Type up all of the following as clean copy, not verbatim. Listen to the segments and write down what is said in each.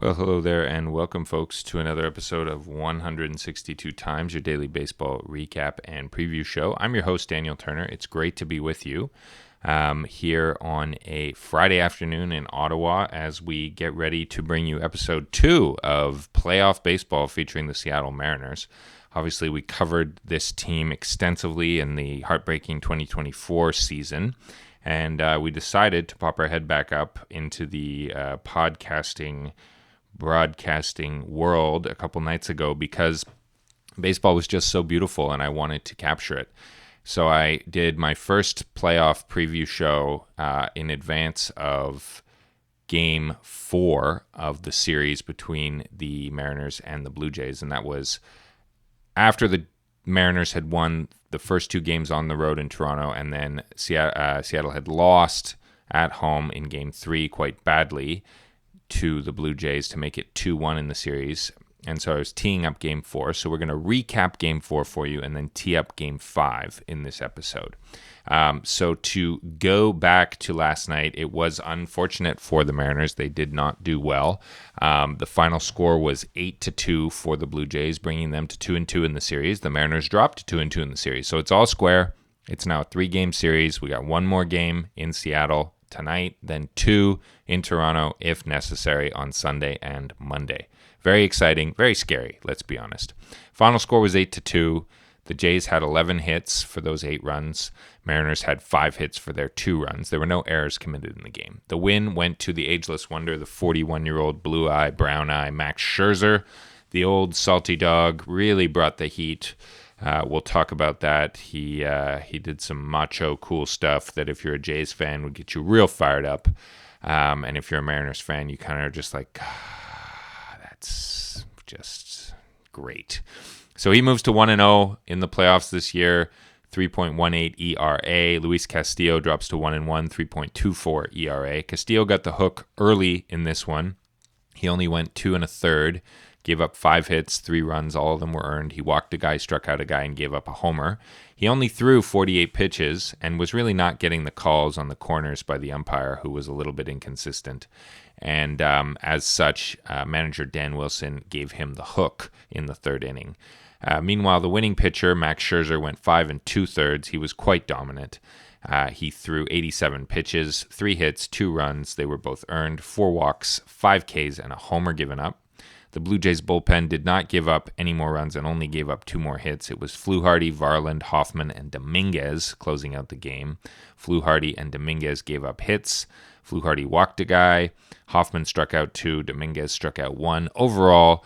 Well, hello there, and welcome, folks, to another episode of 162 Times, your daily baseball recap and preview show. I'm your host, Daniel Turner. It's great to be with you here on a Friday afternoon in Ottawa as we get ready to bring you episode 2 of Playoff Baseball featuring the Seattle Mariners. Obviously, we covered this team extensively in the heartbreaking 2024 season. And we decided to pop our head back up into the broadcasting world a couple nights ago because baseball was just so beautiful and I wanted to capture it. So I did my first playoff preview show in advance of Game 4 of the series between the Mariners and the Blue Jays, and that was after the Mariners had won the first two games on the road in Toronto, and then Seattle had lost at home in Game 3 quite badly to the Blue Jays to make it 2-1 in the series. And so I was teeing up Game 4. So we're going to recap Game 4 for you and then tee up Game 5 in this episode. So to go back to last night, it was unfortunate for the Mariners. They did not do well. The final score was 8-2 for the Blue Jays, bringing them to 2-2 in the series. The Mariners dropped to 2-2 in the series. So it's all square. It's now a 3-game series. We got one more game in Seattle tonight, then 2 in Toronto if necessary on Sunday and Monday. Very exciting, very scary, let's be honest. Final score was 8-2. The Jays had 11 hits for those 8 runs. Mariners had 5 hits for their 2 runs. There were no errors committed in the game. The win went to the ageless wonder, the 41-year-old blue-eye, brown-eye Max Scherzer. The old salty dog really brought the heat. We'll talk about that. He did some macho cool stuff that if you're a Jays fan would get you real fired up. And if you're a Mariners fan, you kind of are just like, that's just great. So he moves to 1-0 in the playoffs this year, 3.18 ERA. Luis Castillo drops to 1-1, 3.24 ERA. Castillo got the hook early in this one. He only went 2 1/3. Gave up 5 hits, 3 runs, all of them were earned. He walked a guy, struck out a guy, and gave up a homer. He only threw 48 pitches and was really not getting the calls on the corners by the umpire, who was a little bit inconsistent. And as such, manager Dan Wilson gave him the hook in the 3rd inning. Meanwhile, the winning pitcher, Max Scherzer, went 5 2/3. He was quite dominant. He threw 87 pitches, 3 hits, 2 runs. They were both earned, 4 walks, 5 Ks, and a homer given up. The Blue Jays bullpen did not give up any more runs and only gave up 2 more hits. It was Fluharty, Varland, Hoffman, and Dominguez closing out the game. Fluharty and Dominguez gave up hits. Fluharty walked a guy. Hoffman struck out 2. Dominguez struck out 1. Overall,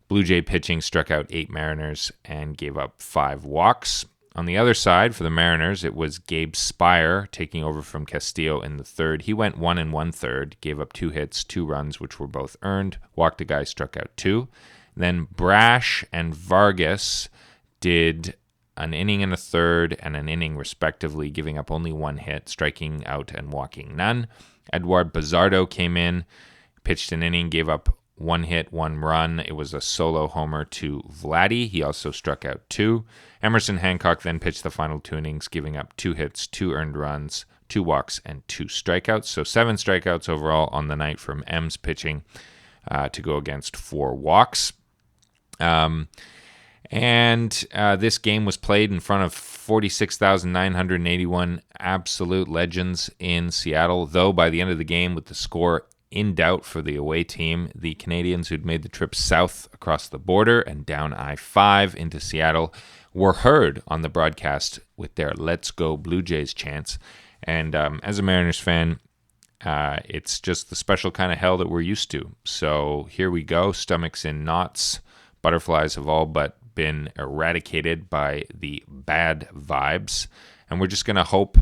Blue Jay pitching struck out 8 Mariners and gave up 5 walks. On the other side, for the Mariners, it was Gabe Spire taking over from Castillo in the 3rd. He went 1 1/3, gave up 2 hits, 2 runs, which were both earned. Walked a guy, struck out 2. Then Brash and Vargas did an inning and a third and an inning respectively, giving up only 1 hit, striking out and walking none. Edward Bazardo came in, pitched an inning, gave up 1 hit, 1 run. It was a solo homer to Vladdy. He also struck out 2. Emerson Hancock then pitched the final 2 innings, giving up 2 hits, 2 earned runs, 2 walks, and 2 strikeouts. So 7 strikeouts overall on the night from M's pitching to go against 4 walks. This game was played in front of 46,981 absolute legends in Seattle, though by the end of the game, with the score in doubt for the away team, the Canadians who'd made the trip south across the border and down I-5 into Seattle were heard on the broadcast with their "Let's Go Blue Jays" chants. And as a Mariners fan, it's just the special kind of hell that we're used to. So here we go, stomachs in knots. Butterflies have all but been eradicated by the bad vibes. And we're just going to hope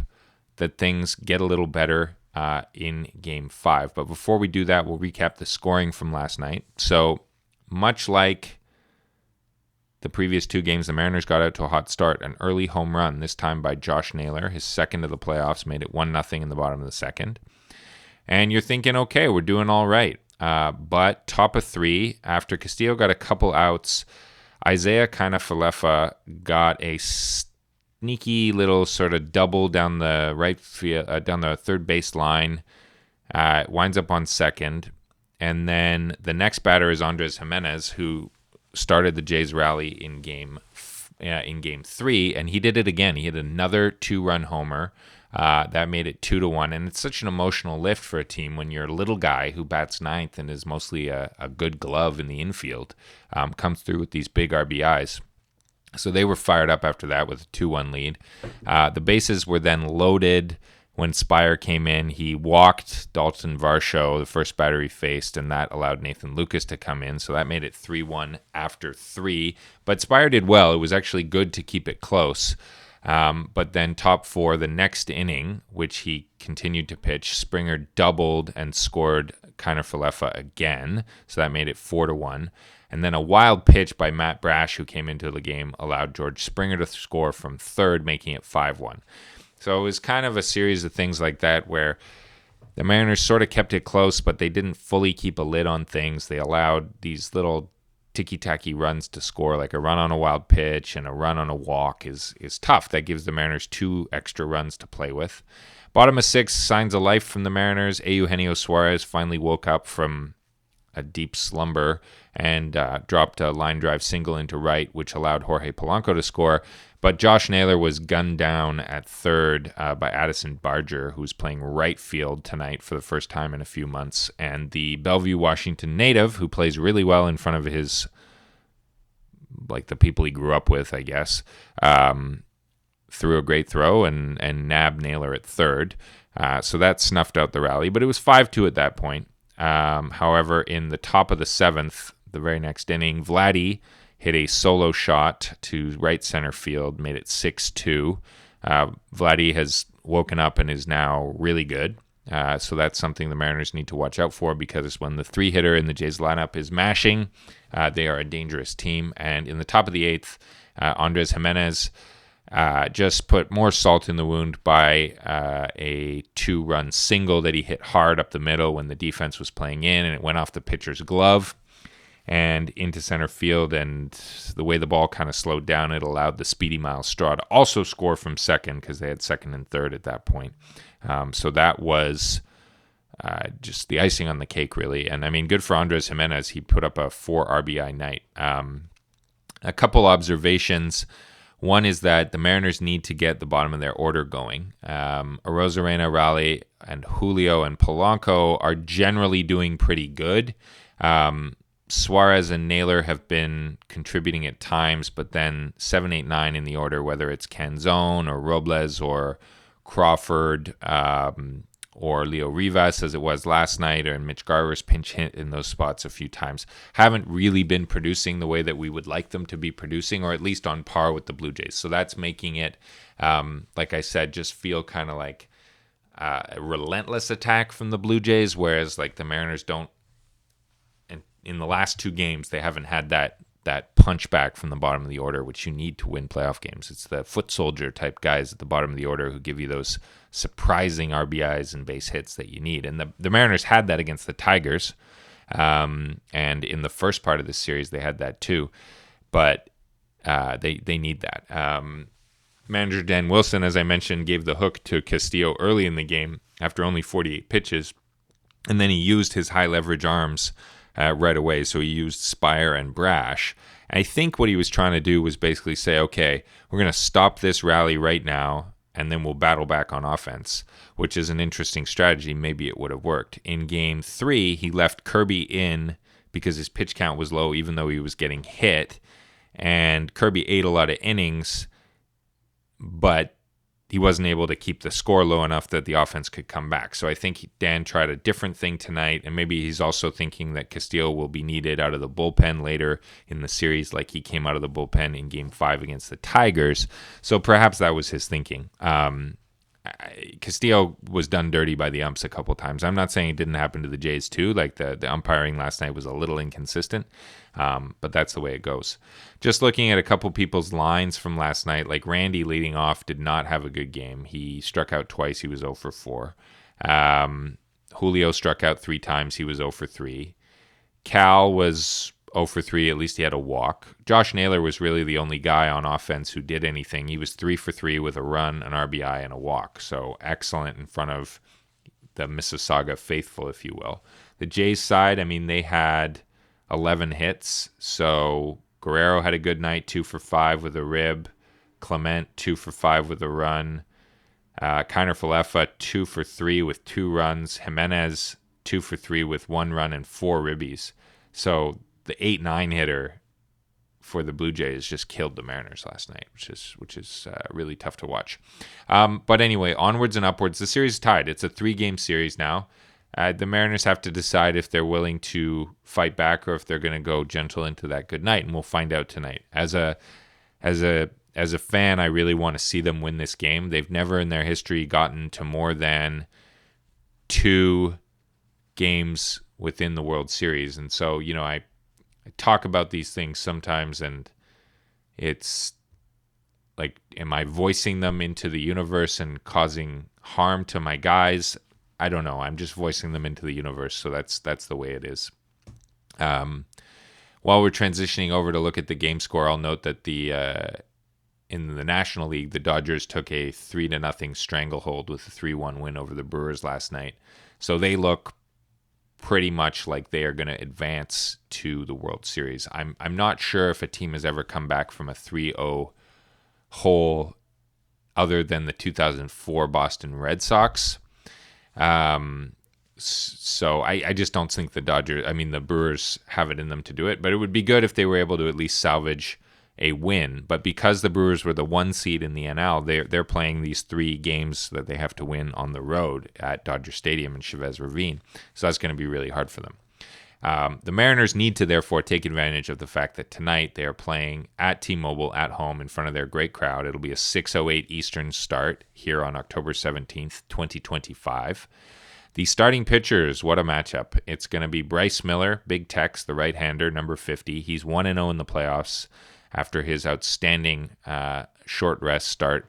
that things get a little better in Game 5. But before we do that, we'll recap the scoring from last night. So much like the previous 2 games, the Mariners got out to a hot start. An early home run, this time by Josh Naylor. His second of the playoffs, made it 1-0 in the bottom of the second. And you're thinking, okay, we're doing all right. But top of 3, after Castillo got a couple outs, Isaiah Kiner-Falefa got a sneaky little sort of double down the right field, down the third base line. Winds up on second, And then the next batter is Andres Jimenez, who started the Jays rally in game 3, and he did it again. He hit another 2-run homer. That made it 2-1, and it's such an emotional lift for a team when your little guy who bats ninth and is mostly a good glove in the infield comes through with these big RBIs. So they were fired up after that with a 2-1 lead. The bases were then loaded when Spire came in. He walked Dalton Varsho, the first batter he faced, and that allowed Nathan Lucas to come in. So that made it 3-1 after 3. But Spire did well. It was actually good to keep it close. But then top 4, the next inning, which he continued to pitch, Springer doubled and scored Kiner Falefa again. So that made it 4-1. And then a wild pitch by Matt Brash, who came into the game, allowed George Springer to score from third, making it 5-1. So it was kind of a series of things like that where the Mariners sort of kept it close, but they didn't fully keep a lid on things. They allowed these little ticky-tacky runs to score, like a run on a wild pitch and a run on a walk is tough. That gives the Mariners 2 extra runs to play with. Bottom of 6, signs of life from the Mariners. Eugenio Suarez finally woke up from a deep slumber and dropped a line drive single into right, which allowed Jorge Polanco to score. But Josh Naylor was gunned down at third by Addison Barger, who's playing right field tonight for the first time in a few months. And the Bellevue, Washington native, who plays really well in front of his, like the people he grew up with, I guess, threw a great throw and nabbed Naylor at third. So that snuffed out the rally. But it was 5-2 at that point. However, in the top of the 7th, the very next inning, Vladdy hit a solo shot to right center field, made it 6-2. Vladdy has woken up and is now really good. So that's something the Mariners need to watch out for, because when the 3-hitter in the Jays lineup is mashing, they are a dangerous team. And in the top of the 8th, Andres Jimenez just put more salt in the wound by a 2-run single that he hit hard up the middle when the defense was playing in, and it went off the pitcher's glove and into center field, and the way the ball kind of slowed down, it allowed the speedy Miles Straw to also score from second, because they had second and third at that point. So that was just the icing on the cake, really. And I mean, good for Andres Jimenez. He put up a 4 RBI night. A couple observations. One is that the Mariners need to get the bottom of their order going. Arozarena, Raleigh, and Julio and Polanco are generally doing pretty good. Suarez and Naylor have been contributing at times, but then 7, 8, 9 in the order, whether it's Canzone or Robles or Crawford or Leo Rivas, as it was last night, or Mitch Garver's pinch hit in those spots a few times, haven't really been producing the way that we would like them to be producing, or at least on par with the Blue Jays. So that's making it, like I said, just feel kind of like a relentless attack from the Blue Jays, whereas like the Mariners don't. In the last 2 games, they haven't had that punch back from the bottom of the order, which you need to win playoff games. It's the foot soldier type guys at the bottom of the order who give you those surprising RBIs and base hits that you need. And the Mariners had that against the Tigers. And in the first part of this series, they had that too. But they need that. Manager Dan Wilson, as I mentioned, gave the hook to Castillo early in the game after only 48 pitches. And then he used his high leverage arms right away. So he used Spire and Brash. And I think what he was trying to do was basically say, okay, we're going to stop this rally right now, and then we'll battle back on offense, which is an interesting strategy. Maybe it would have worked. In game 3, he left Kirby in because his pitch count was low, even though he was getting hit. And Kirby ate a lot of innings, but he wasn't able to keep the score low enough that the offense could come back. So I think Dan tried a different thing tonight, and maybe he's also thinking that Castillo will be needed out of the bullpen later in the series, like he came out of the bullpen in Game 5 against the Tigers. So perhaps that was his thinking. Castillo was done dirty by the umps a couple times. I'm not saying it didn't happen to the Jays too. Like the umpiring last night was a little inconsistent, but that's the way it goes. Just looking at a couple people's lines from last night, like Randy leading off did not have a good game. He struck out twice. He was 0 for 4. Julio struck out 3 times. He was 0 for 3. Cal was 0 for 3. At least he had a walk. Josh Naylor was really the only guy on offense who did anything. He was 3 for 3 with a run, an RBI, and a walk. So excellent in front of the Mississauga faithful, if you will. The Jays side, I mean, they had 11 hits. So Guerrero had a good night, 2 for 5 with a rib. Clement, 2 for 5 with a run. Kiner Falefa, 2 for 3 with 2 runs. Jimenez, 2 for 3 with 1 run and 4 ribbies. So the 8-9 hitter for the Blue Jays just killed the Mariners last night, which is really tough to watch. But anyway, onwards and upwards. The series is tied. It's a 3-game series now. The Mariners have to decide if they're willing to fight back or if they're going to go gentle into that good night, and we'll find out tonight. As a fan, I really want to see them win this game. They've never in their history gotten to more than 2 games within the World Series. And so, I talk about these things sometimes, and it's like, am I voicing them into the universe and causing harm to my guys? I don't know. I'm just voicing them into the universe, so that's the way it is. While we're transitioning over to look at the game score, I'll note that in the National League, the Dodgers took a 3-0 stranglehold with a 3-1 win over the Brewers last night. So they look pretty much like they are going to advance to the World Series. I'm not sure if a team has ever come back from a 3-0 hole other than the 2004 Boston Red Sox. So I just don't think the Brewers have it in them to do it, but it would be good if they were able to at least salvage a win. But because the Brewers were the 1 seed in the NL, they're playing these 3 games that they have to win on the road at Dodger Stadium in Chavez Ravine. So that's going to be really hard for them. The Mariners need to therefore take advantage of the fact that tonight they are playing at T-Mobile at home in front of their great crowd. It'll be a 6:08 Eastern start here on October 17th, 2025. The starting pitchers, what a matchup. It's going to be Bryce Miller, Big Tex, the right-hander, number 50. He's 1-0 in the playoffs after his outstanding short rest start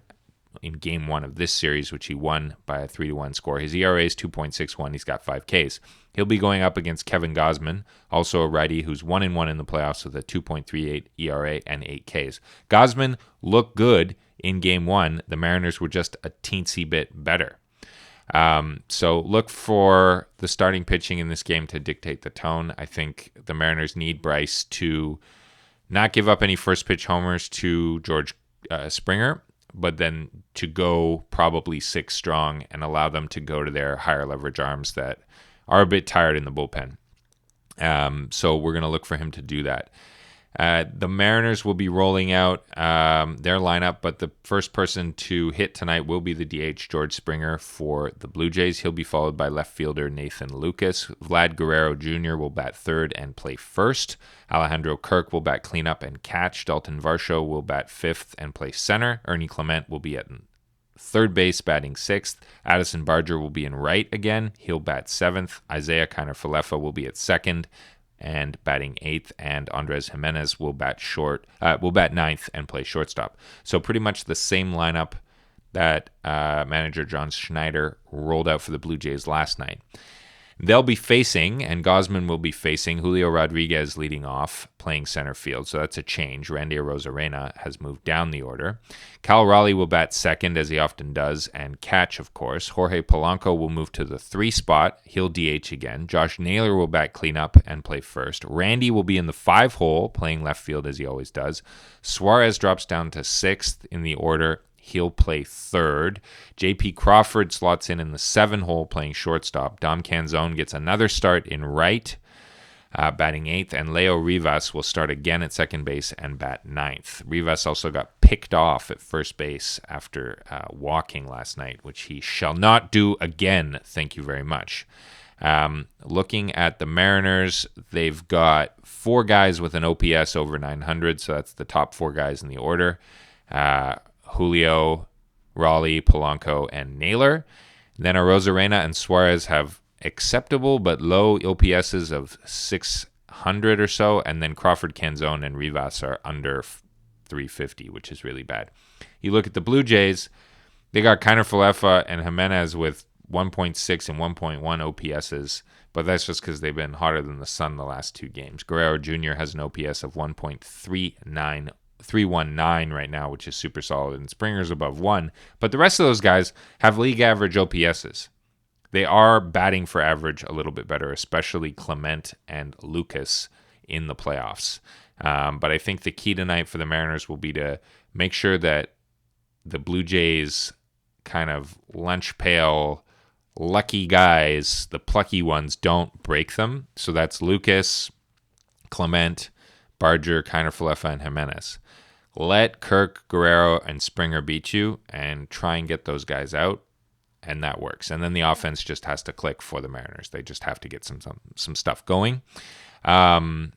in Game 1 of this series, which he won by a 3-1 score. His ERA is 2.61. He's got 5 Ks. He'll be going up against Kevin Gausman, also a righty who's 1-1 in the playoffs with a 2.38 ERA and 8 Ks. Gausman looked good in Game 1. The Mariners were just a teensy bit better. So look for the starting pitching in this game to dictate the tone. I think the Mariners need Bryce to not give up any first pitch homers to George Springer, but then to go probably 6 strong and allow them to go to their higher leverage arms that are a bit tired in the bullpen. So we're going to look for him to do that. The Mariners will be rolling out their lineup, but the first person to hit tonight will be the DH, George Springer, for the Blue Jays. He'll be followed by left fielder Nathan Lucas. Vlad Guerrero Jr. will bat third and play first. Alejandro Kirk will bat cleanup and catch. Dalton Varsho will bat fifth and play center. Ernie Clement will be at third base, batting sixth. Addison Barger will be in right again. He'll bat seventh. Isaiah Kiner Falefa will be at second and batting eighth, and Andres Jimenez will bat ninth and play shortstop. So pretty much the same lineup that manager John Schneider rolled out for the Blue Jays last night. They'll be facing, and Gausman will be facing, Julio Rodriguez leading off, playing center field. So that's a change. Randy Arozarena has moved down the order. Cal Raleigh will bat second, as he often does, and catch, of course. Jorge Polanco will move to the 3 spot. He'll DH again. Josh Naylor will bat cleanup and play first. Randy will be in the 5 hole, playing left field, as he always does. Suarez drops down to 6th in the order. He'll play third. J.P. Crawford slots in the 7 hole, playing shortstop. Dom Canzone gets another start in right, batting 8th. And Leo Rivas will start again at second base and bat 9th. Rivas also got picked off at first base after walking last night, which he shall not do again. Thank you very much. Looking at the Mariners, they've got 4 guys with an OPS over 900, so that's the top 4 guys in the order. Julio, Raleigh, Polanco, and Naylor. Then Arozarena and Suarez have acceptable but low OPSs of 600 or so, and then Crawford, Canzone, and Rivas are under 350, which is really bad. You look at the Blue Jays, they got Kiner Falefa and Jimenez with 1.6 and 1.1 OPSs, but that's just because they've been hotter than the sun the last 2 games. Guerrero Jr. has an OPS of 319 right now, which is super solid, and Springer's above 1. But the rest of those guys have league average OPSs. they are batting for average a little bit better, especially Clement and Lucas in the playoffs. But I think the key tonight for the Mariners will be to make sure that the Blue Jays kind of lunch pail lucky guys, the plucky ones, don't break them. So that's Lucas, Clement, Barger, Kiner-Falefa, and Jimenez. Let Kirk, Guerrero, and Springer beat you and try and get those guys out, and that works. And then the offense just has to click for the Mariners. They just have to get some stuff going. So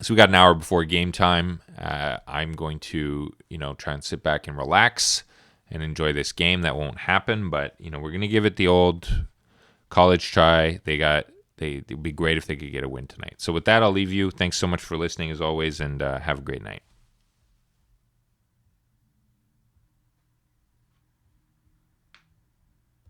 we got an hour before game time. I'm going to, try and sit back and relax and enjoy this game. That won't happen, but, we're going to give it the old college try. It'd be great if they could get a win tonight. So with that, I'll leave you. Thanks so much for listening as always, and have a great night.